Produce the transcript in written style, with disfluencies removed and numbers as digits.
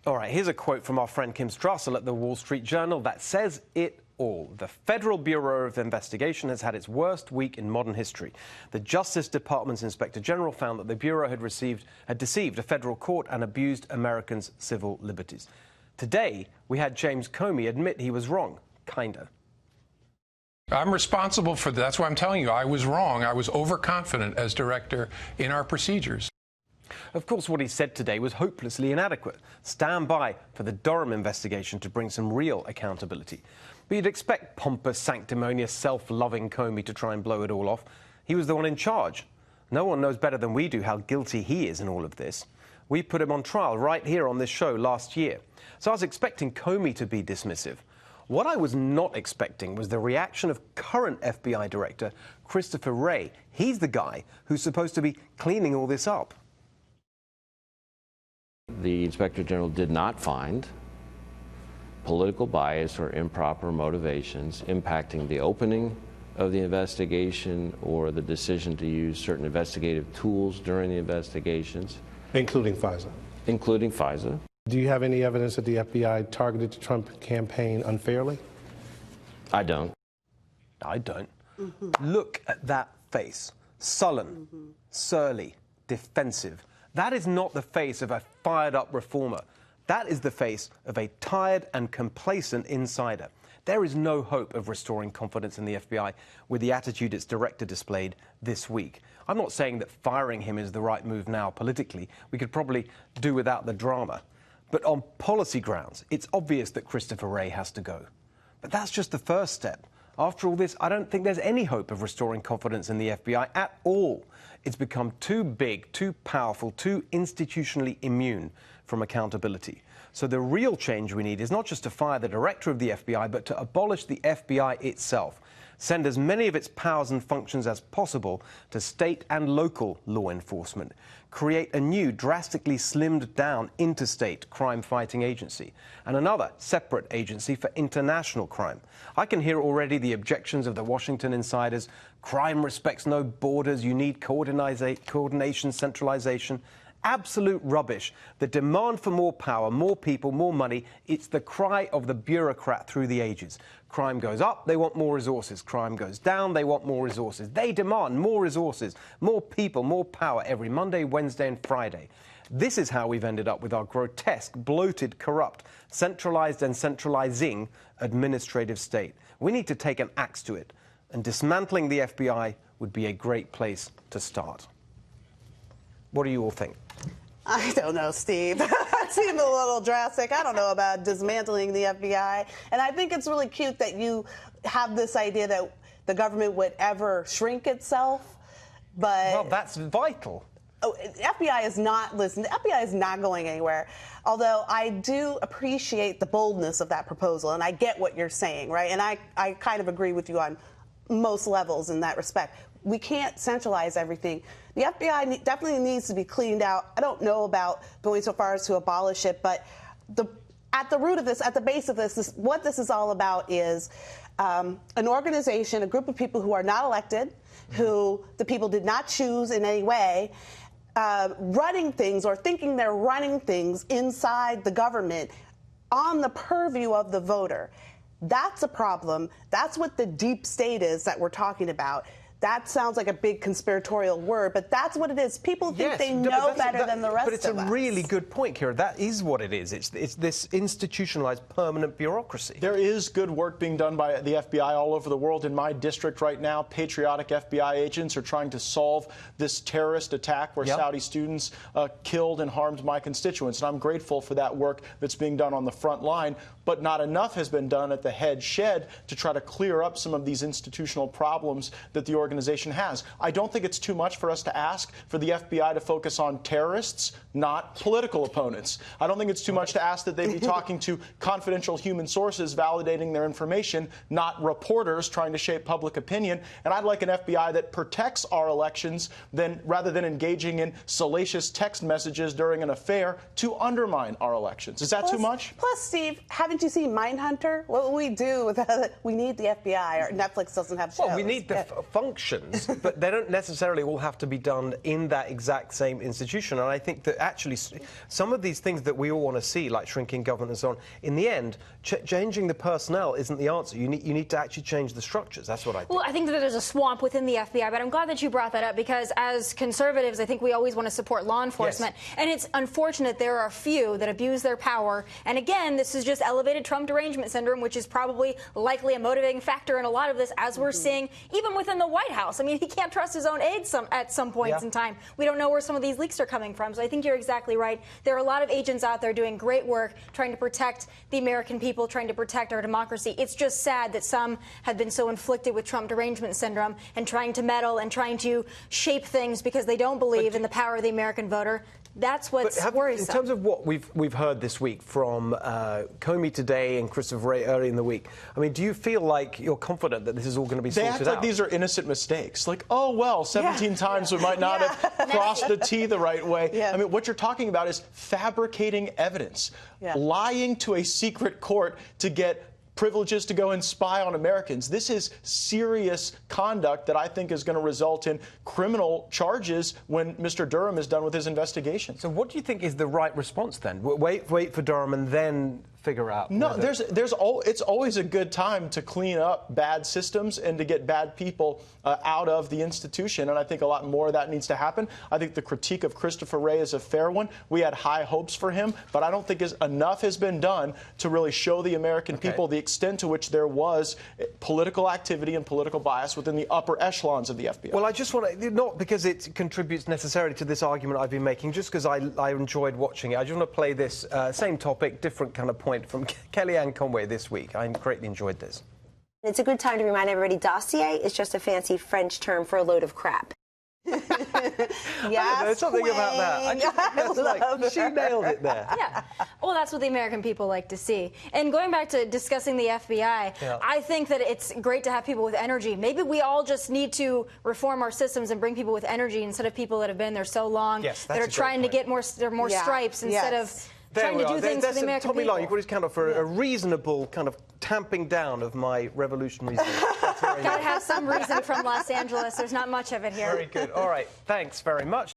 All right, here's a quote from our friend Kim Strassel at the Wall Street Journal that says it all. The Federal Bureau of Investigation has had its worst week in modern history. The Justice Department's Inspector General found that the Bureau had deceived a federal court and abused Americans' civil liberties. Today, we had James Comey admit he was wrong, kinda. I'm responsible for that. That's why I'm telling you, I was wrong. I was overconfident as director in our procedures. Of course, what he said today was hopelessly inadequate. Stand by for the Durham investigation to bring some real accountability. But you'd expect pompous, sanctimonious, self-loving Comey to try and blow it all off. He was the one in charge. No one knows better than we do how guilty he is in all of this. We put him on trial right here on this show last year. So I was expecting Comey to be dismissive. What I was not expecting was the reaction of current FBI Director Christopher Wray. He's the guy who's supposed to be cleaning all this up. The Inspector General did not find political bias or improper motivations impacting the opening of the investigation or the decision to use certain investigative tools during the investigations. Including FISA? Including FISA. Do you have any evidence that the FBI targeted the Trump campaign unfairly? I don't. I don't. Look at that face. Sullen, surly, defensive. That is not the face of a fired-up reformer. That is the face of a tired and complacent insider. There is no hope of restoring confidence in the FBI with the attitude its director displayed this week. I'm not saying that firing him is the right move now politically. We could probably do without the drama. But on policy grounds, it's obvious that Christopher Wray has to go. But that's just the first step. After all this, I don't think there's any hope of restoring confidence in the FBI at all. It's become too big, too powerful, too institutionally immune from accountability. So the real change we need is not just to fire the director of the FBI, but to abolish the FBI itself. Send as many of its powers and functions as possible to state and local law enforcement. Create a new, drastically slimmed down interstate crime-fighting agency and another separate agency for international crime. I can hear already the objections of the Washington insiders. Crime respects no borders. You need coordination, centralization. Absolute rubbish. The demand for more power, more people, more money, it's the cry of the bureaucrat through the ages. Crime goes up, they want more resources. Crime goes down, they want more resources. They demand more resources, more people, more power every Monday, Wednesday and Friday. This is how we've ended up with our grotesque, bloated, corrupt, centralized and centralizing administrative state. We need to take an axe to it, and dismantling the FBI would be a great place to start. What do you all think? I don't know, Steve. That seemed a little drastic. I don't know about dismantling the FBI. And I think it's really cute that you have this idea that the government would ever shrink itself. But well, that's vital. Oh, the FBI is not, listen, the FBI is not going anywhere. Although I do appreciate the boldness of that proposal, and I get what you're saying, right? And I kind of agree with you on most levels in that respect. We can't centralize everything. The FBI definitely needs to be cleaned out. I don't know about going so far as to abolish it, but at the root of this, at the base of this, what this is all about is an organization, a group of people who are not elected, who the people did not choose in any way, running things or thinking they're running things inside the government on the purview of the voter. That's a problem. That's what the deep state is that we're talking about. That sounds like a big conspiratorial word, but that's what it is. People think they know better than the rest of us. But it's a really good point, Kira. That is what it is. It's this institutionalized permanent bureaucracy. There is good work being done by the FBI all over the world. In my district right now, patriotic FBI agents are trying to solve this terrorist attack where Saudi students killed and harmed my constituents. And I'm grateful for that work that's being done on the front line. But not enough has been done at the head shed to try to clear up some of these institutional problems that the organization has. I don't think it's too much for us to ask for the FBI to focus on terrorists, not political opponents. I don't think it's too much to ask that they be talking to confidential human sources validating their information, not reporters trying to shape public opinion. And I'd like an FBI that protects our elections rather than engaging in salacious text messages during an affair to undermine our elections. Is that too much? Plus, Steve, haven't you seen Mindhunter? What will we do without it? We need the FBI, or Netflix doesn't have shows. Well, we need the functions, but they don't necessarily all have to be done in that exact same institution. And I think that actually some of these things that we all want to see, like shrinking government and so on, in the end, changing the personnel isn't the answer. You need to actually change the structures. That's what I think. Well, I think that there's a swamp within the FBI, but I'm glad that you brought that up, because as conservatives, I think we always want to support law enforcement. Yes. And it's unfortunate there are a few that abuse their power. And again, this is just elevated Trump derangement syndrome, which is probably likely a motivating factor in a lot of this, as we're seeing even within the White House. I mean, he can't trust his own aides at some points in time. We don't know where some of these leaks are coming from. So I think you're exactly right. There are a lot of agents out there doing great work, trying to protect the American people, trying to protect our democracy. It's just sad that some have been so inflicted with Trump derangement syndrome and trying to meddle and trying to shape things because they don't believe in the power of the American voter. That's what's worrisome. In terms of what we've heard this week from Comey today and Christopher Wray early in the week, I mean, do you feel like you're confident that this is all going to be sorted out? They act like these are innocent mistakes. Like, oh, well, 17 times we might not have crossed the T the right way. Yeah. I mean, what you're talking about is fabricating evidence, lying to a secret court to get privileges to go and spy on Americans. This is serious conduct that I think is going to result in criminal charges when Mr. Durham is done with his investigation. So what do you think is the right response then? Wait for Durham and then figure out? No, it's always a good time to clean up bad systems and to get bad people out of the institution, and I think a lot more of that needs to happen. I think the critique of Christopher Wray is a fair one. We had high hopes for him, but I don't think enough has been done to really show the American people the extent to which there was political activity and political bias within the upper echelons of the FBI. Well, I just want to, not because it contributes necessarily to this argument I've been making, just because I enjoyed watching it. I just want to play this same topic, different kind of point from Kellyanne Conway this week. I greatly enjoyed this. It's a good time to remind everybody, dossier is just a fancy French term for a load of crap. Yes, there's something about that. She nailed it there. Yeah. Well, that's what the American people like to see. And going back to discussing the FBI, I think that it's great to have people with energy. Maybe we all just need to reform our systems and bring people with energy instead of people that have been there so long, that are trying to get more stripes instead of trying to do things for the American Tomi people. Lahren, you put his count for a reasonable kind of tamping down of my revolutionary zeal. Got to have some reason from Los Angeles. There's not much of it here. Very good. All right. Thanks very much.